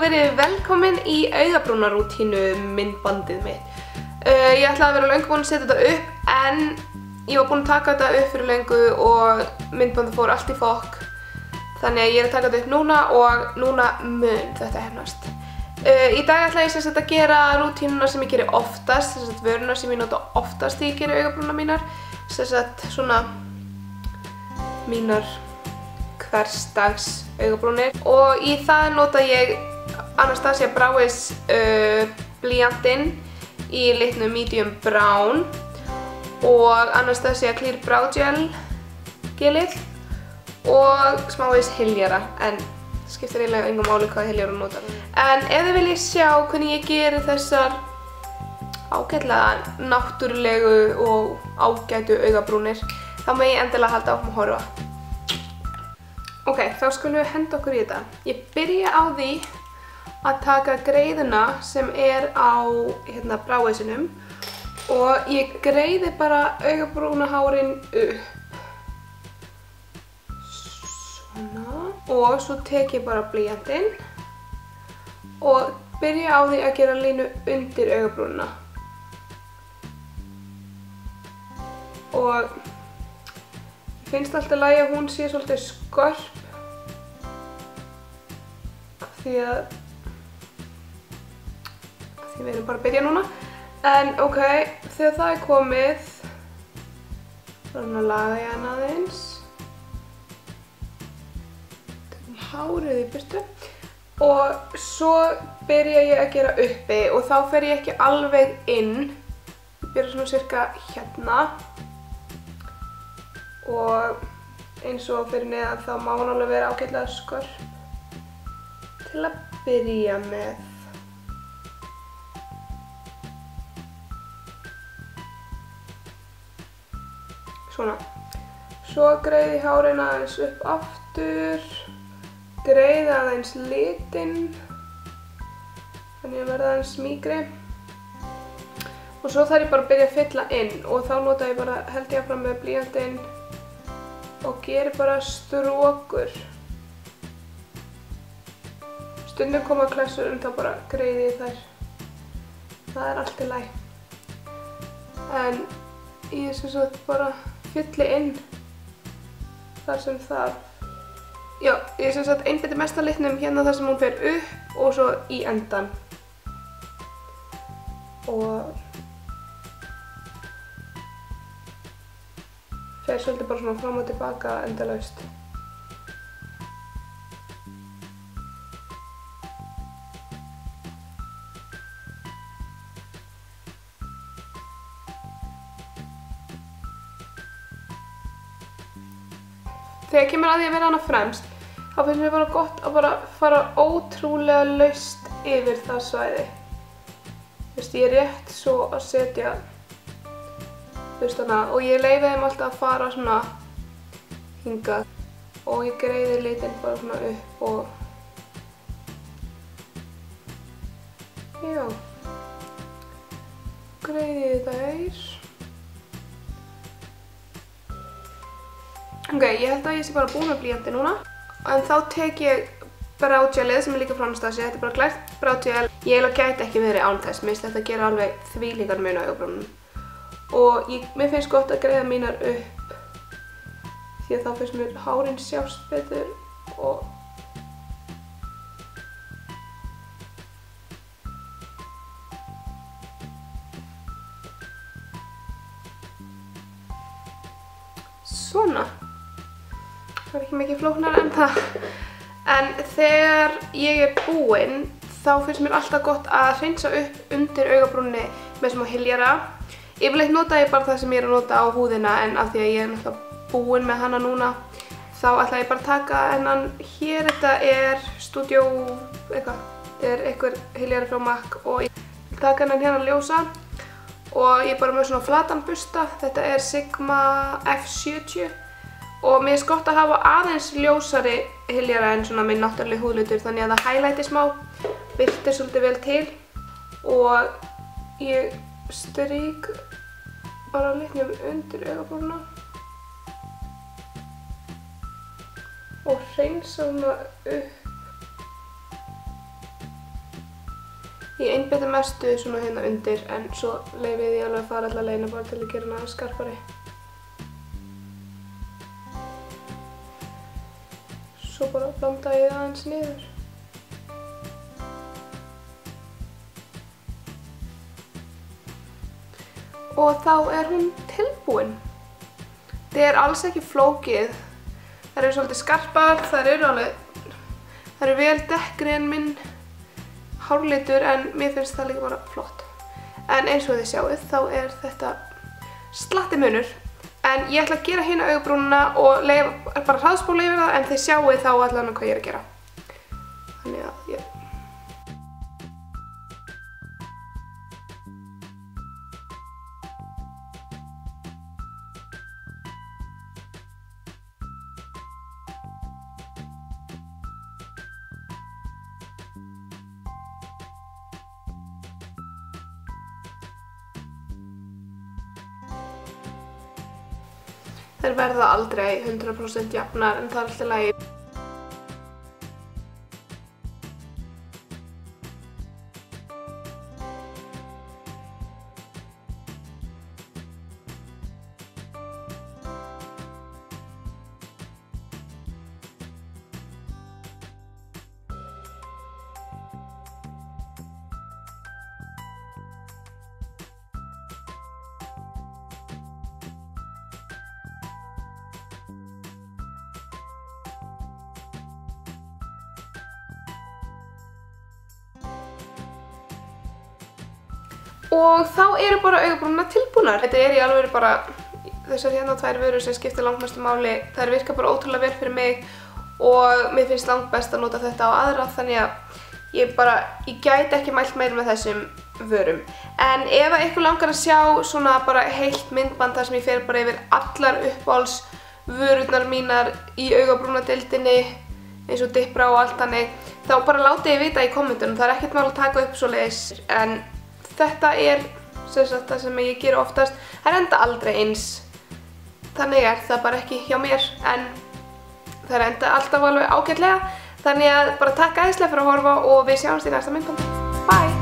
verið velkomin í augabrúnarútínu myndbandið mitt. Ég ætlaði að vera löngu búin að setja þetta upp en ég var búin að taka þetta upp fyrir löngu og myndbandið fór allt í fokk. Þannig að ég er að taka þetta upp núna og núna mun þetta hefnast. Í dag ætla ég sem sagt að gera rútínuna sem ég geri oftast, sem sagt vöruna sem ég nota oftast þegar ég geri augabrúnar mínar. Sem sagt svona mínar hversdags augabrúnir. Og í það nota ég Anastasia Brauis blýantinn í litnum medium brown og Anastasia Clear Brow Gel gelið og smávegis hyljara, en skiptir eiginlega engum máli hvað hyljara hún notar. En ef þið viljið sjá hvernig ég geri þessar ágætlega náttúrulegu og ágætu augabrúnir, þá má ég endilega halda áfram að horfa. Ok, þá skulum við henda okkur í þetta. Ég byrja á því að taka greiðuna sem er á Brauisinum og ég greiði bara augabrúnahárin upp. Svona. Og svo tek ég bara blýantinn og byrja á því að gera línu undir augabrúnina. Og finnst alltaf í lagi að hún sé svolítið skörp því við erum bara að byrja núna. En ok, þegar það er komið þannig að laga ég hana aðeins, tökum hárið í burtu og svo byrja ég að gera uppi og þá fer ég ekki alveg inn. Ég byrja svona cirka hérna og eins og fyrir neðan þá má hann alveg vera ágætlega skörp til að byrja með. Svona. Svo greiði ég hárin aðeins upp aftur, greiði aðeins litinn, þannig að verða aðeins mýkri. Og svo þarf ég bara að byrja að fylla inn og þá nota ég bara, held ég áfram með blýantinn og geri bara strókur. Stundum koma klessur en þá bara greiði ég þær. Það er allt í lagi. En ég sem sagt bara fylli inn þar sem það. Já, ég sem sagt einbeiti mest að litnum hérna þar sem hún fer upp og svo í endan. Og fer svolítið bara svona fram og tilbaka endalaust. Þegar kemur að því að vera hana fremst, þá finnst mér bara gott að bara fara ótrúlega laust yfir það svæði. Ég er rétt svo að setja hana og ég leyfi þeim alltaf að fara svona hingað og ég greiði litinn bara svona upp og já, greiði þær. Ok, ég held að ég sé bara búin með blýanti núna. En þá tek ég Brow Gelið sem er líka frá Anastasia. Þetta er bara glært Brow Gel. Ég eiginlega gæti ekki verið án þess. Mér finnst þetta að gera alveg þvílíkan mun á augabrúnunum. Og mér finnst gott að greiða mínar upp. Því að þá finnst mér hárin sjást betur og svona. Það er ekki mikið flóknara en það. En þegar ég er búinn, þá finnst mér alltaf gott að hreinsa upp undir augabrúninni með smá hyljara. Yfirleitt nota ég bara það sem ég er að nota á húðina, en af því að ég er náttúrulega búinn með hana núna, þá ætla ég bara að taka hennan hér. Þetta er Studio eitthvað. Þetta er einhver hyljari frá MAC og ég vil taka hennan hérna ljósa. Og ég er bara með svona flatan busta. Þetta er Sigma F70. Og mér finnst gott að hafa aðeins ljósari hyljara en svona minn náttúrulega húðlitur, þannig að það highlighti smá, birtir svolítið vel til. Og ég strík bara litnum undir augabrúnina og hreinsa hana upp Ég einbeiti mestu svona hérna undir en svo leyfi ég alveg að fara alla leiðina bara til að gera hana skarpari. Svo bara blanda ég það aðeins niður. Og þá er hún tilbúin. Þetta er alls ekki flókið. Þær eru svolítið skarpar, þær eru vel dekkri en minn hárlitur en mér finnst það líka bara flott. En eins og þið sjáuð þá er þetta slatti munur. En ég ætla að gera hina augabrúnina og bara hraðspóla yfir það en þið sjáuð þá allan hvað ég er að gera. Þannig að ég... Þær verða aldrei 100% jafnar en það er alltaf í lagi. Og þá eru bara augabrúnina tilbúnar. Þetta er í alveg bara þessar hérna tvær vörur sem skipta langmestu máli. Þær virka bara ótrúlega vel fyrir mig og mér finnst langt best að nota þetta á aðra þannig að ég gæti ekki mælt meira með þessum vörum. En ef ykkur langar að sjá svona bara heilt myndband þar sem ég fer bara yfir allar uppáhalds vörurnar mínar í augabrúnadeildinni eins og Dipbrow og allt þannig, þá bara látið ég vita í kommentunum. Það er ekkert mál að taka upp svoleiðis en þetta er það sem ég gera oftast. Það enda aldrei eins. Þannig er það bara ekki hjá mér en það enda alltaf alveg ágætlega. Þannig að bara takk æðislega fyrir að horfa og við sjáumst í næsta myndbandi. Bye!